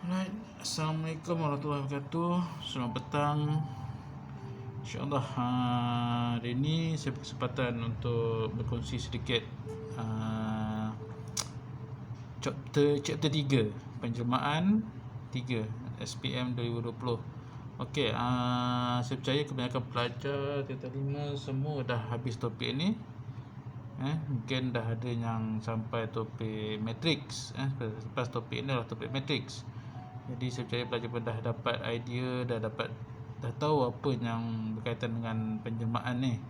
Alright, Assalamualaikum warahmatullahi wabarakatuh. Selamat petang. InsyaAllah hari ini saya berkesempatan untuk berkongsi sedikit chapter 3 penjelmaan 3 SPM 2020. Okey, saya percaya kebanyakan pelajar tingkatan 5 semua dah habis topik ni. Mungkin dah ada yang sampai topik matrix. Lepas topik ni adalah topik matrix. Jadi saya percaya pelajar pun dah dapat idea, dah tahu apa yang berkaitan dengan penjelmaan ni.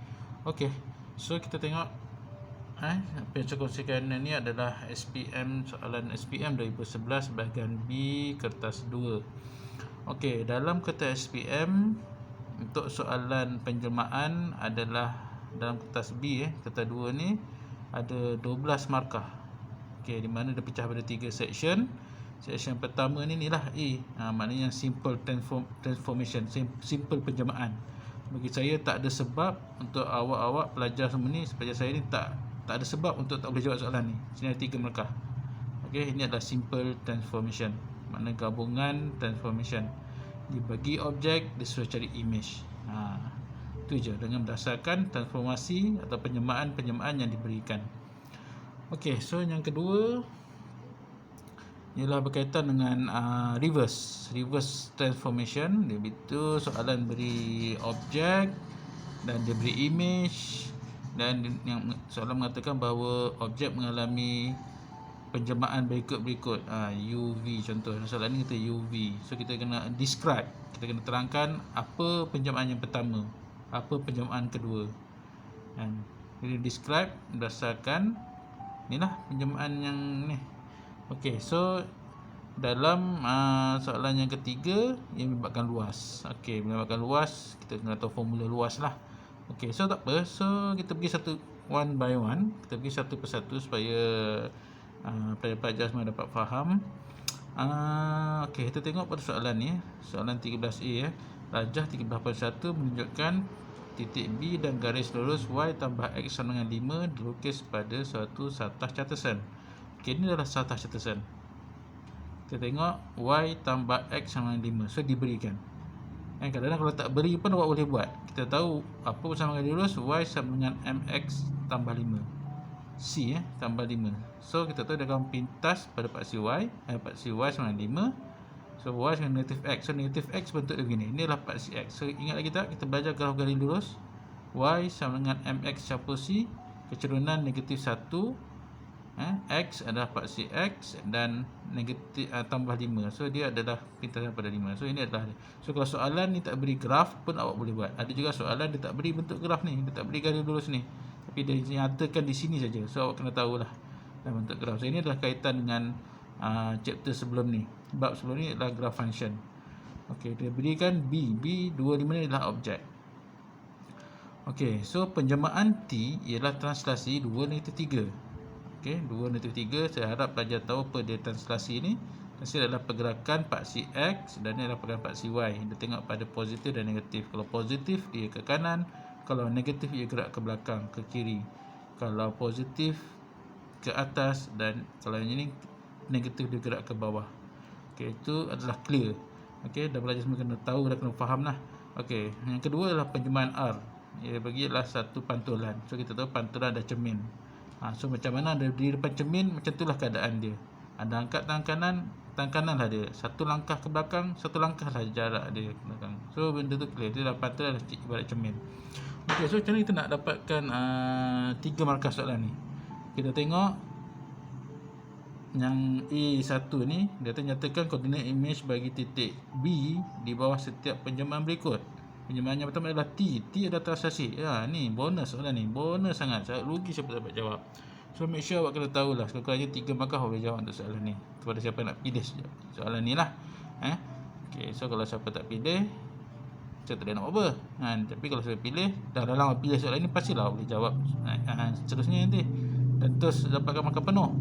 Okey, so kita tengok apa yang saya kongsikan ni adalah soalan SPM 2011 bahagian B kertas 2. Okey, dalam kertas SPM untuk soalan penjelmaan adalah dalam kertas B kertas 2 ni ada 12 markah. Okey, di mana dia pecah pada 3 section. Section pertama ni lah A. Maknanya simple transformation, simple penjelmaan. Bagi saya tak ada sebab untuk awak-awak pelajar semua ni, pelajar saya ni tak ada sebab untuk tak boleh jawab soalan ni. Sini ada 3 markah. Okey, ini adalah simple transformation. Maknanya gabungan transformation. Dibagi objek, dia suruh cari image. Itu je, dengan berdasarkan transformasi atau penjelmaan yang diberikan. Okey, so yang kedua ialah berkaitan dengan reverse transformation. Dia itu soalan beri objek dan dia beri image, dan yang soalan mengatakan bahawa objek mengalami penjelmaan berikut UV contoh. Soalan ni kata UV. So kita kena describe, kita kena terangkan apa penjelmaan yang pertama, apa penjelmaan kedua. Jadi describe berdasarkan inilah penjelmaan yang ni. Okey, so dalam soalan yang ketiga yang melibatkan luas. Okey, melibatkan luas, kita kena tahu formula luas lah. Okey, so tak apa. So kita pergi one by one. Kita pergi satu persatu supaya pelajar-pelajar semua dapat faham. Okey, kita tengok pada soalan ni. Soalan 13A Rajah 1381 menunjukkan titik B dan garis lurus Y tambah X sama dengan 5 dilukis pada suatu satah catesan. Okey, ini adalah satah catesan. Kita tengok Y tambah X sama dengan 5. So diberikan. Kadang-kadang kalau tak beri pun awak boleh buat. Kita tahu apa bersama dengan lurus Y sama dengan MX tambah 5. C tambah 5. So kita tahu dia akan pintas pada paksi Y. Paksi Y sama dengan 5. So Y sama dengan negatif X. So negatif X bentuk dia begini. Inilah paksi X. So ingat lagi tak, kita belajar graf garis lurus. Y sama dengan MX campur C. Kecerunan negatif 1. X adalah paksi X dan negatif tambah 5. So dia adalah pintasan pada 5. So ini adalah. So kalau soalan ni tak beri graf pun awak boleh buat. Ada juga soalan dia tak beri bentuk graf ni, dia tak beri garis lurus ni, tapi dia nyatakan di sini saja. So awak kena tahulah bentuk graf. So ini adalah kaitan dengan chapter sebelum ni. Bab sebelum ni adalah graph function. Okey, dia berikan B25 ni adalah objek. Okey, so penjelmaan T ialah translasi 2-3. Okey, 2-3. Saya harap pelajar tahu apa dia translasi ni. Translasi adalah pergerakan paksi X dan ini adalah pergerakan paksi Y. Dia tengok pada positif dan negatif. Kalau positif dia ke kanan, kalau negatif dia gerak ke belakang, ke kiri. Kalau positif ke atas, dan kalau yang ini negatif dia gerak ke bawah. Okey, itu adalah clear. Okey, dah belajar semua kena tahu, dah kena faham lah. Okey, yang kedua adalah penjelmaan R. Ia bagilah satu pantulan. So kita tahu pantulan ada cermin. So macam mana ada di depan cermin, macam itulah keadaan dia. Ada angkat tangan kanan lah dia. Satu langkah ke belakang, satu langkah lah jarak dia ke belakang. So benda tu clear. Dia dah pantulan ibarat cermin. Okey, so macam mana kita nak dapatkan 3 markah soalan ni? Kita tengok yang A1 ni, dia nyatakan koordinat image bagi titik B di bawah setiap penjelmaan berikut. Penjelmaan yang pertama adalah T. T adalah translasi. Ni bonus soalan ni. Bonus sangat. Saya rugi siapa dapat jawab. So make sure awak kena tahulah. Sekurang-kurangnya 3 markah awak boleh jawab untuk soalan ni. Kepada siapa nak pilih soalan ni lah. Okay, so kalau siapa tak pilih, saya tak boleh nak buat apa. Tapi kalau saya pilih, dah lama pilih soalan ni, pastilah awak boleh jawab seterusnya nanti. Dan terus dapatkan markah penuh.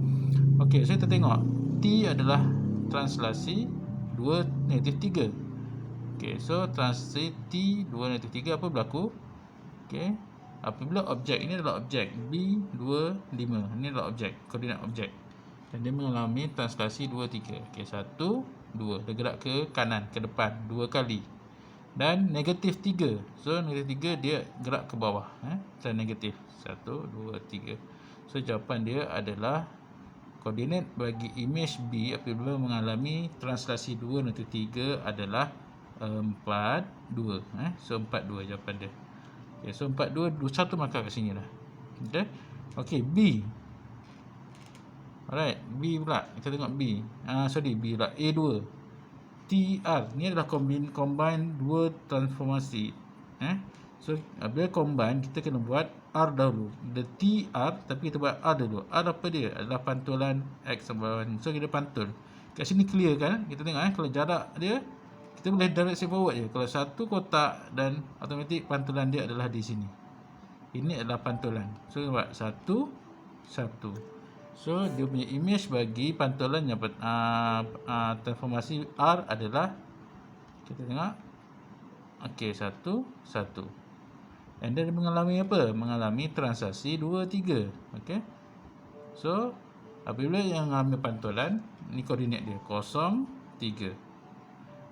Okey, so kita tengok T adalah translasi 2-3. Okey, so translasi T 2-3 apa berlaku? Okey, apabila objek ini adalah objek B25, ini adalah objek, koordinat objek. dan dia mengalami translasi 2, 3. Okey, 1, 2. Dia gerak ke kanan, ke depan 2 kali. Dan negatif 3. So, negatif 3 dia gerak ke bawah. Secara negatif. 1, 2, 3. So, jawapan dia adalah koordinat bagi image B apabila mengalami translasi 2 negatif 3 adalah 4, 2. So, 4, 2 jawapan dia. Okay, so, 4, 2, 1 markah kat sini lah. Okay. Okay, B. Alright, B pula. Kita tengok B. B pula. A2. TR. Ni adalah combine dua transformasi. So, bila combine, kita kena buat R dahulu. The TR, tapi kita buat R dulu. R apa dia? Adalah pantulan X sama Y. So, kita pantul. Kat sini clear kan? Kita tengok kalau jarak dia, kita boleh direction forward je. Kalau satu kotak dan automatik pantulan dia adalah di sini. Ini adalah pantulan. So, kita buat 1, 1. So, dia punya image bagi pantulan yang transformasi R adalah, kita tengok, okey, 1, 1. And then dia mengalami apa? Mengalami transaksi 2, 3. Okey. So, apabila yang mengalami pantulan, ni koordinat dia 0, 3.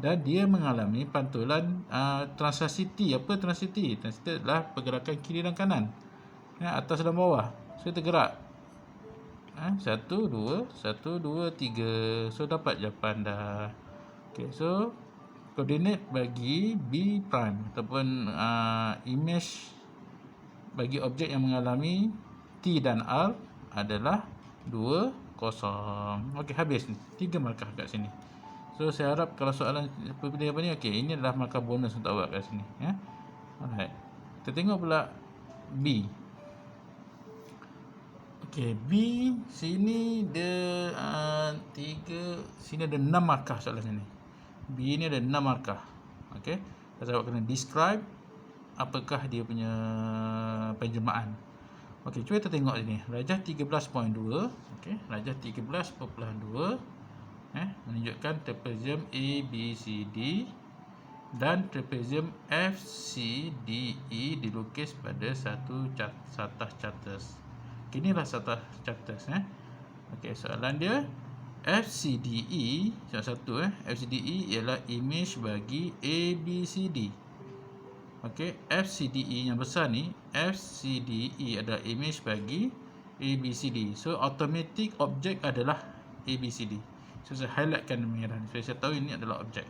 Dan dia mengalami pantulan transaksi T. Apa transaksi T? Transaksi T adalah pergerakan kiri dan kanan, atas dan bawah. So, kita gerak 1, 2, 1, 2, 3. So, dapat jawapan dah. Okay, so koordinat bagi B prime ataupun image bagi objek yang mengalami T dan R adalah 2, 0. Okey, habis ni. 3 markah kat sini. So, saya harap kalau soalan seperti apa ni, okey, ini adalah markah bonus untuk awak kat sini. Alright. Kita tengok pula B. Okey, B sini dia 3, sini ada 6 markah soalan ni. B ni ada 6 markah. Okey. Saya awak kena describe apakah dia punya penjelmaan. Okey, cuba kita tengok sini. Rajah 13.2, okey, rajah 13.2 menunjukkan trapezium ABCD dan trapezium FCDE dilukis pada satu satah charters. Inilah satah charters. Okey, soalan dia FCDE, FCDE ialah image bagi ABCD. Okey, FCDE yang besar ni, FCDE adalah image bagi ABCD. So, automatic object adalah ABCD. So, saya highlightkan merah ni. So, saya tahu ini adalah objek,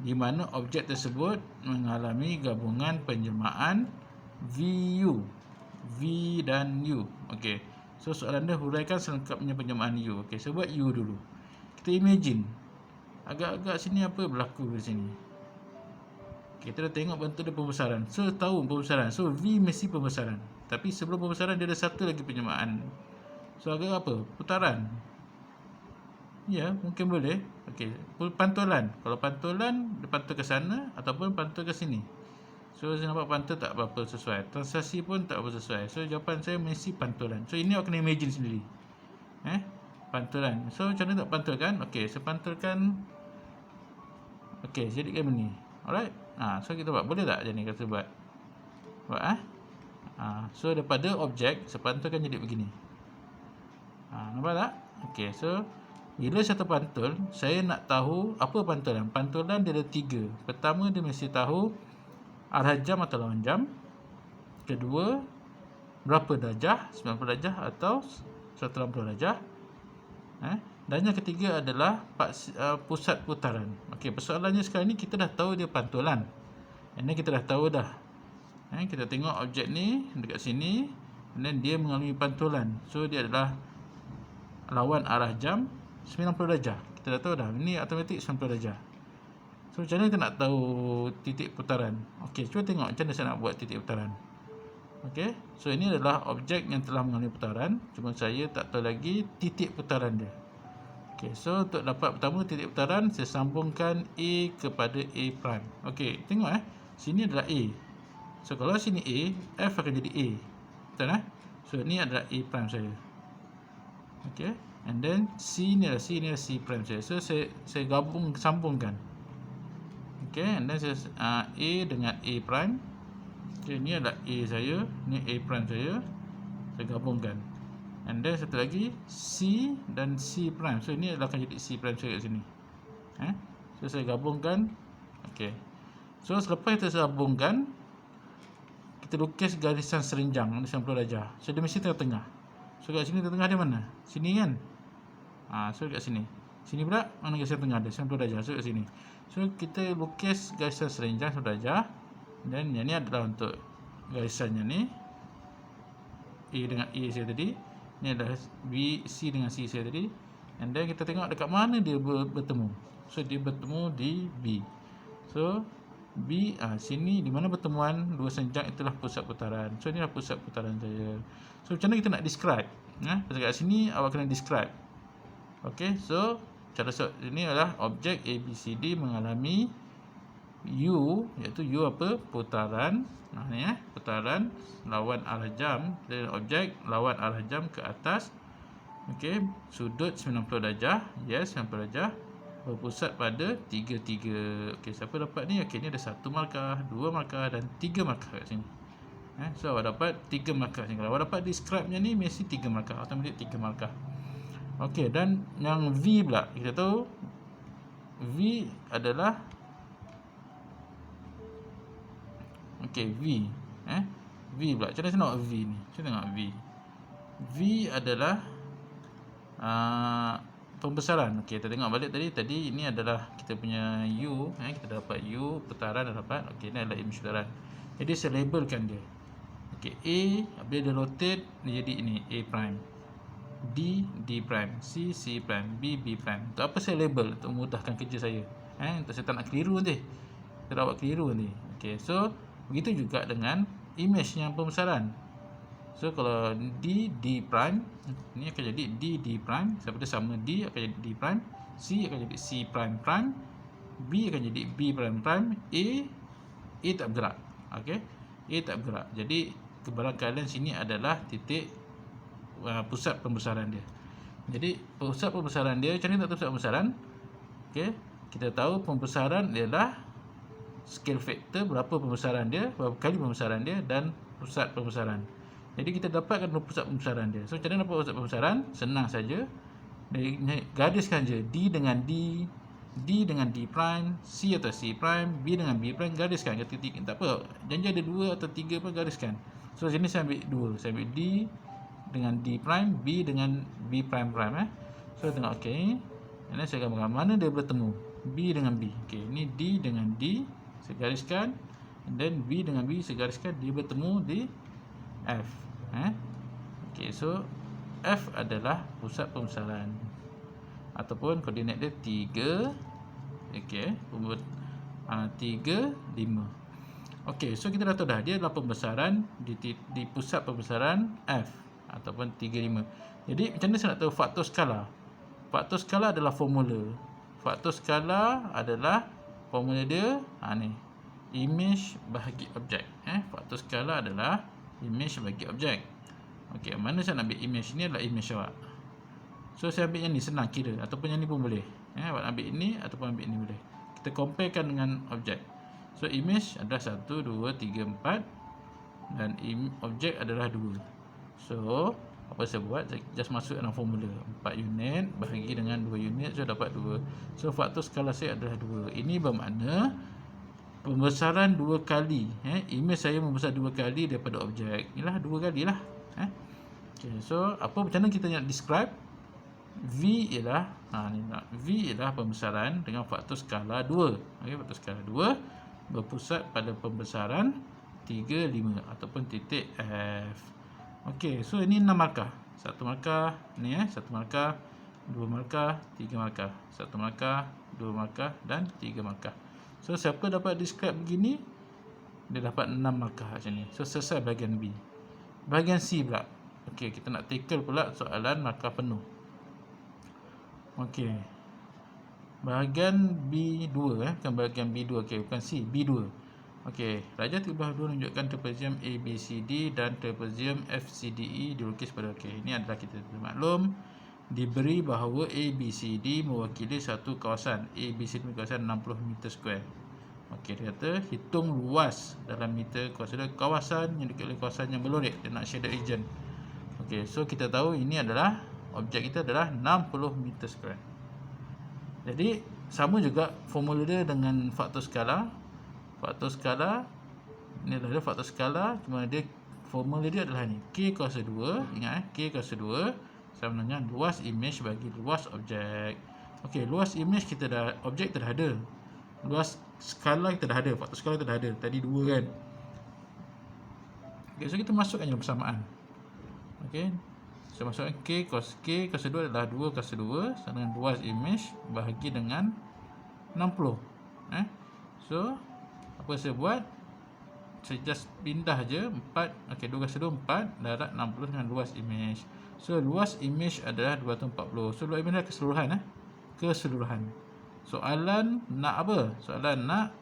di mana objek tersebut mengalami gabungan penjelmaan VU, V dan U. Okey. So, soalan dia huraikan selengkapnya penjelmaan U. Okey, so buat U dulu. Kita imagine. Agak-agak sini apa berlaku di sini. Kita dah tengok bentuk dia pembesaran. So, tahu pembesaran. So, V mesti pembesaran. Tapi sebelum pembesaran dia ada satu lagi penjelmaan. So, agak apa? Putaran. Ya, mungkin boleh. Okey, pantulan. Kalau pantulan, dia pantul ke sana ataupun pantul ke sini. So, saya nampak pantul tak berapa sesuai. Transaksi pun tak berapa sesuai. So, jawapan saya mesti pantulan. So, ini awak kena imagine sendiri. Pantulan. So, macam mana tak pantulkan? Okey, saya pantulkan. Okey, jadikan begini. Alright. So, kita buat. Boleh tak macam ni kita buat? Buat, so, daripada objek, saya pantulkan jadi begini. Nampak tak? Okey, so, bila saya terpantul, saya nak tahu apa pantulan. Pantulan dia ada 3. Pertama, dia mesti tahu arah jam atau lawan jam. Kedua, berapa darjah, 90 darjah atau 180 darjah. Dan yang ketiga adalah pusat putaran. Okey, persoalannya sekarang ni kita dah tahu dia pantulan. Ini kita dah tahu dah. Kita tengok objek ni dekat sini, dan dia mengalami pantulan. So, dia adalah lawan arah jam 90 darjah. Kita dah tahu dah. Ini automatik 90 darjah. So, macam mana kita nak tahu titik putaran? Okey, cuba tengok macam mana saya nak buat titik putaran. Okey, so ini adalah objek yang telah mengalami putaran. Cuma saya tak tahu lagi titik putaran dia. Okey, so untuk dapat pertama titik putaran, saya sambungkan A kepada A prime. Okey, tengok sini adalah A. So, kalau sini A, F akan jadi A. Betul So, ini adalah A prime saya. Okey, and then C ni adalah C, ni adalah C prime saya. So, saya sambungkan. Okay, and then saya A dengan A prime. Okay, ni adalah A saya, ni A prime saya gabungkan. And then satu lagi C dan C prime. So ini adalah akan jadi C prime saya kat sini. So saya gabungkan. Okey. So selepas kita gabungkan, kita lukis garisan serenjang 90 darjah. So dia mesti tengah-tengah. So kat sini tengah dia mana? Sini kan? So kat sini. Sini pula mana garisan tengah dia? 90 darjah. So kat sini. So kita lukis garisan serenjang 90 darjah. Dan yang ni adalah untuk garisannya ni. A dengan A saya tadi. Ni adalah B, C dengan C saya tadi. And then kita tengok dekat mana dia bertemu. So dia bertemu di B. So B, sini di mana pertemuan dua senjang itulah pusat putaran. So inilah pusat putaran saya. So macam mana kita nak describe? Dekat sini awak kena describe. Okay, so cara ini adalah objek ABCD mengalami U, iaitu U apa? Putaran. Ni putaran lawan arah jam. Dan objek lawan arah jam ke atas. Okey, sudut 90 darjah. Yes, 90 darjah. Berpusat pada 3. Okey, siapa dapat ni? Okey, ni ada 1 markah, 2 markah dan 3 markah kat sini. So awak dapat 3 markah sini. Kalau awak dapat describe-nya ni mesti 3 markah, automatik 3 markah. Okey, dan yang V pula, kita tahu V adalah V. V pula. Macam mana saya nak V ni? Saya tengok V. V adalah pembesaran. Okey, kita tengok balik tadi ini adalah kita punya U, kita dapat U, putaran dah dapat. Okey, ni adalah image putaran. Jadi saya labelkan dia. Okey, A bila dia rotate dia jadi ini A prime. D, D prime. C, C prime. B, B prime. Untuk apa saya label? Untuk memudahkan kerja saya. Untuk saya tak nak keliru nanti. Saya dapat keliru nanti. Okey, so begitu juga dengan image yang pembesaran. So kalau D, D prime, ni akan jadi D, D prime. Sebab dia sama D akan jadi D prime. C akan jadi C prime prime. B akan jadi B prime prime. A tak bergerak. Okey, A tak bergerak. Jadi kebarangkalian sini adalah titik pusat pembesaran dia. Jadi pusat pembesaran dia, macam ni tak tahu pusat pembesaran. Okey, kita tahu pembesaran adalah scale factor, berapa pembesaran dia, berapa kali pembesaran dia, dan pusat pembesaran. Jadi kita dapatkan pusat pembesaran dia. So macam mana dapat pusat pembesaran? Senang saja. Gariskan je D dengan D, D dengan D prime, C atau C prime, B dengan B prime, gariskan. Titik tak apa. Janji ada 2 atau 3 pun gariskan. So sini saya ambil 2. Saya ambil D dengan D prime, B dengan B prime prime. So tengok okey. Ini saya gambarkan mana dia bertemu. B dengan B. Okey, ini D dengan D. Saya gariskan, and then B dengan B saya gariskan, dia bertemu di F. Okey, so F adalah pusat pembesaran ataupun koordinat dia 3. Okey, 3, 5. Okey, so kita dah tahu dah dia adalah pembesaran di pusat pembesaran F ataupun 3, 5. Jadi macam mana saya nak tahu faktor skala? Faktor skala adalah formula. Faktor skala adalah formula dia ni, image bahagi objek. Faktor skala adalah image bahagi objek. Okey, mana saya nak ambil image ni adalah image awak. So saya ambil yang ni, senang kira, ataupun yang ni pun boleh. Awak ambil ini ataupun ambil ini boleh. Kita comparekan dengan objek. So image adalah 1, 2, 3, 4 dan objek adalah 2. So apa saya buat? Saya just masuk dalam formula 4 unit bahagi dengan 2 unit, so dapat 2. So faktor skala saya adalah 2. Ini bermakna pembesaran 2 kali. Image saya membesar 2 kali daripada objek. Inilah 2 kali lah. Okay, so macam mana kita nak describe? V ialah V ialah pembesaran dengan faktor skala 2. Faktor skala 2 berpusat pada pembesaran 3, 5 ataupun titik F. Okey, so ini 6 markah. 1 markah ni 1 markah, 2 markah, 3 markah. 1 markah, 2 markah dan 3 markah. So siapa dapat describe begini, dia dapat 6 markah macam ni. So selesai bahagian B. Bahagian C pula. Okey, kita nak tackle pula soalan markah penuh. Okey. Bahagian B2 bukan bahagian B2. Okey, bukan C, B2. Okey, Raja 32 menunjukkan trapezium ABCD dan trapezium FCDE dilukis pada ini adalah kita maklum diberi bahawa ABCD mewakili satu kawasan. ABCD kawasan 60 meter square. Okey, dia kata hitung luas dalam meter kawasan yang dikelilingi kawasan yang berlorek, dia nak shaded region. Okey, so kita tahu ini adalah objek kita adalah 60 meter square. Jadi sama juga formula dia dengan faktor skala. Faktor skala ni adalah faktor skala, cuma dia formula dia adalah ni, K kuasa 2. Ingat K kuasa 2 sama dengan luas imej bagi luas objek. Okey, luas imej kita dah, objek kita dah ada. Luas skala kita dah ada, faktor skala kita dah ada. Tadi 2 kan. Okey, so kita masukkan je persamaan. Okey. So masukkan K kuasa 2 adalah 2 kuasa 2 sama dengan luas imej bahagi dengan 60. So apa saya buat? Saya just pindah je 4. Okey, 2 kuasa 2 4 darat 60 dengan luas imej. So luas imej adalah 240. So luas imej adalah keseluruhan. Keseluruhan. Soalan nak apa? Soalan nak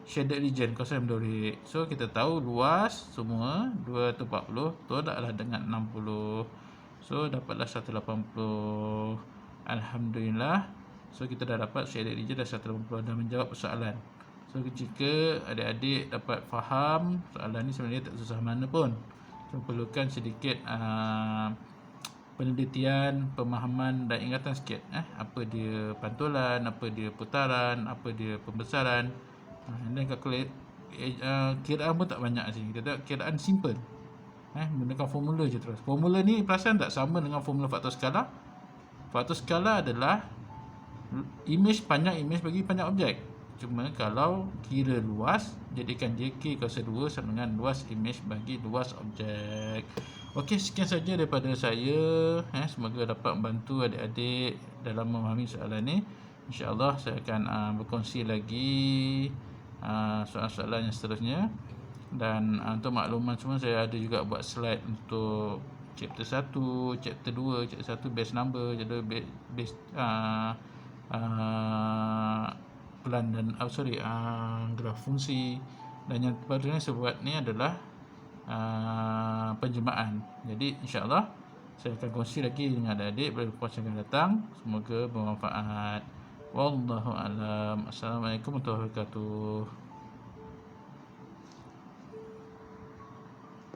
shaded region, kawasan mendorik. So kita tahu luas semua 240 tolaklah dengan 60. So dapatlah 180. Alhamdulillah. So kita dah dapat shaded region dah 180 dan menjawab persoalan. So jika adik-adik dapat faham soalan ni, sebenarnya tak susah mana pun. So perlukan sedikit penelitian, pemahaman dan ingatan sikit. Apa dia pantulan, apa dia putaran, apa dia pembesaran. Dan kalkulasi kiraan pun tak banyak sini. Kita tengok kiraan simple. Menggunakan formula je terus. Formula ni perasan tak sama dengan formula faktor skala? Faktor skala adalah imej, panjang imej bagi panjang objek. Cuma kalau kira luas, jadikan dia K kuasa 2 sama dengan luas imej bagi luas objek. Okey, sekian saja daripada saya. Semoga dapat membantu adik-adik dalam memahami soalan ni. InsyaAllah saya akan berkongsi lagi soalan-soalan yang seterusnya. Dan untuk makluman semua, saya ada juga buat slide untuk chapter 1, chapter 2. Chapter 1 base number, jadi base plan dan graf fungsi. Dan yang baru ni saya buat ni adalah penjemaah. Jadi insyaAllah saya akan kongsi lagi dengan adik-adik pada puasa yang akan datang. Semoga bermanfaat. Wallahu a'lam. Assalamualaikum warahmatullahi wabarakatuh.